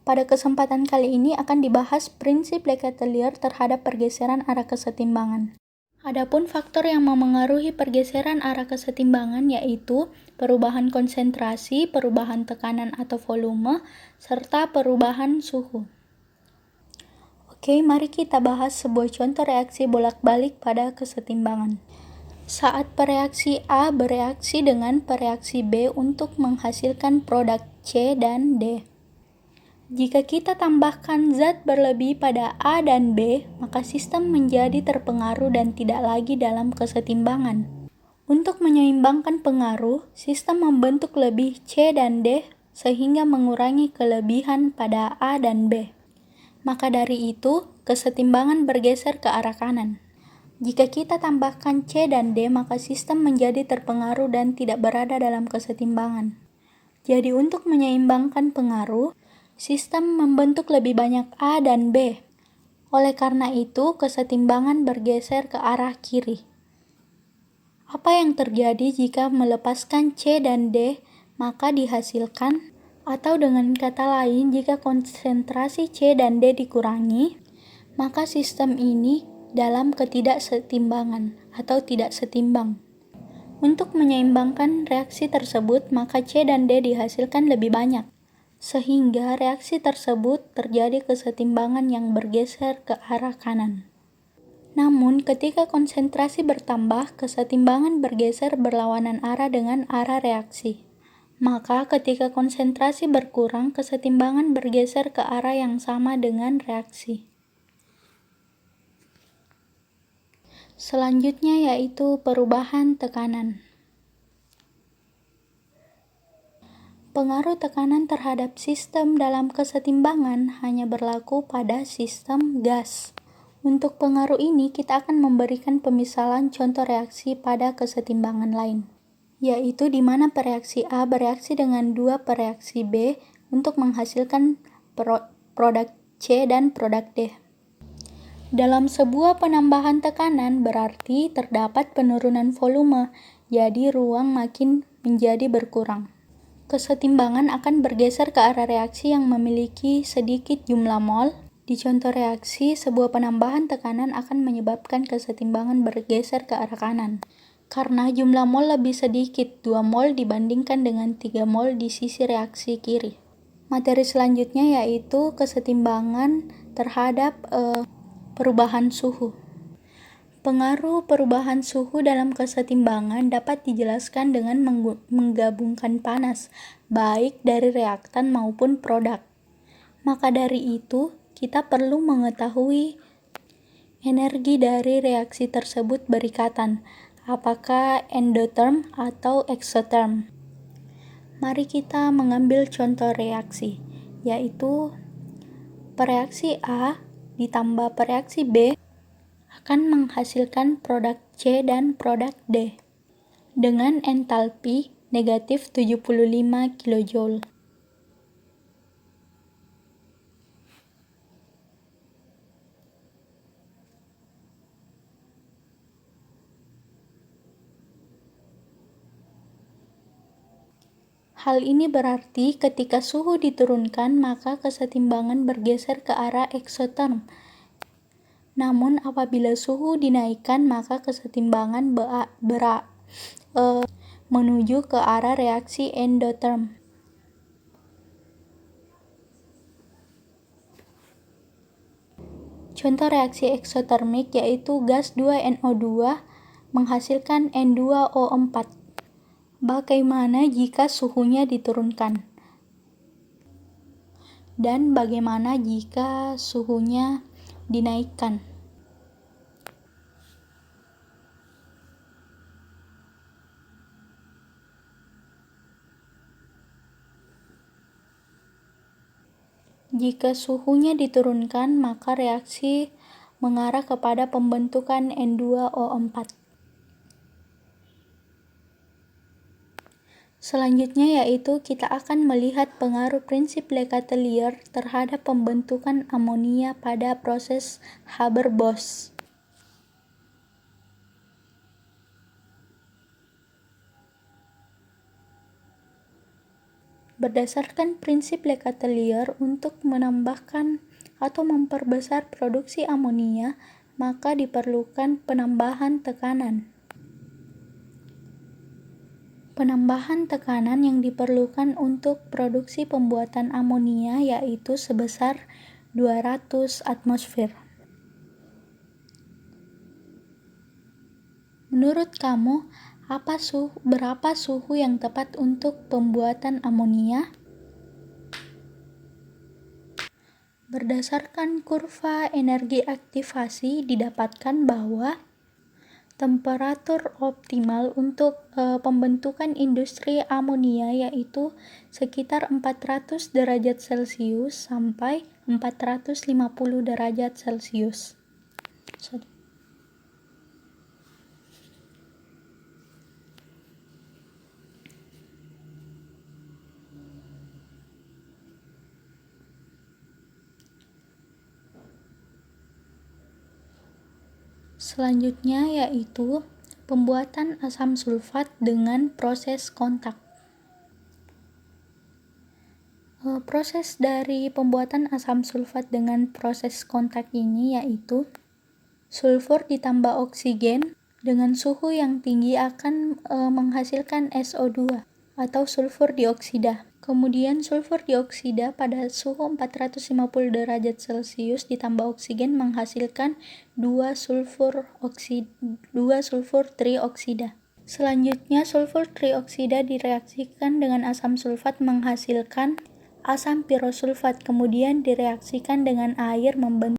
Pada kesempatan kali ini akan dibahas prinsip Letelier terhadap pergeseran arah kesetimbangan. Adapun faktor yang memengaruhi pergeseran arah kesetimbangan yaitu perubahan konsentrasi, perubahan tekanan atau volume, serta perubahan suhu. Oke, mari kita bahas sebuah contoh reaksi bolak-balik pada kesetimbangan. Saat pereaksi A bereaksi dengan pereaksi B untuk menghasilkan produk C dan D. Jika kita tambahkan zat berlebih pada A dan B, maka sistem menjadi terpengaruh dan tidak lagi dalam kesetimbangan. Untuk menyeimbangkan pengaruh, sistem membentuk lebih C dan D sehingga mengurangi kelebihan pada A dan B. Maka dari itu, kesetimbangan bergeser ke arah kanan. Jika kita tambahkan C dan D, maka sistem menjadi terpengaruh dan tidak berada dalam kesetimbangan. Jadi untuk menyeimbangkan pengaruh, sistem membentuk lebih banyak A dan B. Oleh karena itu, kesetimbangan bergeser ke arah kiri. Apa yang terjadi jika melepaskan C dan D, maka dihasilkan, atau dengan kata lain, jika konsentrasi C dan D dikurangi, maka sistem ini dalam ketidaksetimbangan atau tidak setimbang. Untuk menyeimbangkan reaksi tersebut, maka C dan D dihasilkan lebih banyak, sehingga reaksi tersebut terjadi kesetimbangan yang bergeser ke arah kanan. Namun, ketika konsentrasi bertambah, kesetimbangan bergeser berlawanan arah dengan arah reaksi. Maka, ketika konsentrasi berkurang, kesetimbangan bergeser ke arah yang sama dengan reaksi. Selanjutnya yaitu perubahan tekanan. Pengaruh tekanan terhadap sistem dalam kesetimbangan hanya berlaku pada sistem gas. Untuk pengaruh ini, kita akan memberikan pemisalan contoh reaksi pada kesetimbangan lain, yaitu di mana pereaksi A bereaksi dengan dua pereaksi B untuk menghasilkan produk C dan produk D. Dalam sebuah penambahan tekanan berarti terdapat penurunan volume, jadi ruang makin menjadi berkurang. Kesetimbangan akan bergeser ke arah reaksi yang memiliki sedikit jumlah mol. Di contoh reaksi, sebuah penambahan tekanan akan menyebabkan kesetimbangan bergeser ke arah kanan. Karena jumlah mol lebih sedikit, 2 mol dibandingkan dengan 3 mol di sisi reaksi kiri. Materi selanjutnya yaitu kesetimbangan terhadap perubahan suhu. Pengaruh perubahan suhu dalam kesetimbangan dapat dijelaskan dengan menggabungkan panas, baik dari reaktan maupun produk. Maka dari itu, kita perlu mengetahui energi dari reaksi tersebut berikatan, apakah endotherm atau exotherm. Mari kita mengambil contoh reaksi, yaitu pereaksi A ditambah pereaksi B akan menghasilkan produk C dan produk D dengan entalpi negatif 75 kJ. Hal ini berarti ketika suhu diturunkan, maka kesetimbangan bergeser ke arah exotherm. Namun apabila suhu dinaikkan, maka kesetimbangan menuju ke arah reaksi endotherm. Contoh reaksi eksotermik yaitu gas 2NO2 menghasilkan N2O4. Bagaimana jika suhunya diturunkan? Dan bagaimana jika suhunya dinaikkan? Jika suhunya diturunkan, maka reaksi mengarah kepada pembentukan N2O4. Selanjutnya yaitu kita akan melihat pengaruh prinsip Letelier terhadap pembentukan amonia pada proses Haber-Bosch. Berdasarkan prinsip Le Chatelier, untuk menambahkan atau memperbesar produksi amonia, maka diperlukan penambahan tekanan. Penambahan tekanan yang diperlukan untuk produksi pembuatan amonia yaitu sebesar 200 atmosfer. Menurut kamu, berapa suhu yang tepat untuk pembuatan amonia? Berdasarkan kurva energi aktivasi didapatkan bahwa temperatur optimal untuk pembentukan industri amonia yaitu sekitar 400 derajat Celcius sampai 450 derajat Celcius. Selanjutnya yaitu pembuatan asam sulfat dengan proses kontak. Proses dari pembuatan asam sulfat dengan proses kontak ini yaitu sulfur ditambah oksigen dengan suhu yang tinggi akan menghasilkan SO2 atau sulfur dioksida. Kemudian sulfur dioksida pada suhu 450 derajat Celcius ditambah oksigen menghasilkan 2 sulfur trioksida. Selanjutnya sulfur trioksida direaksikan dengan asam sulfat menghasilkan asam pirosulfat, kemudian direaksikan dengan air membentuk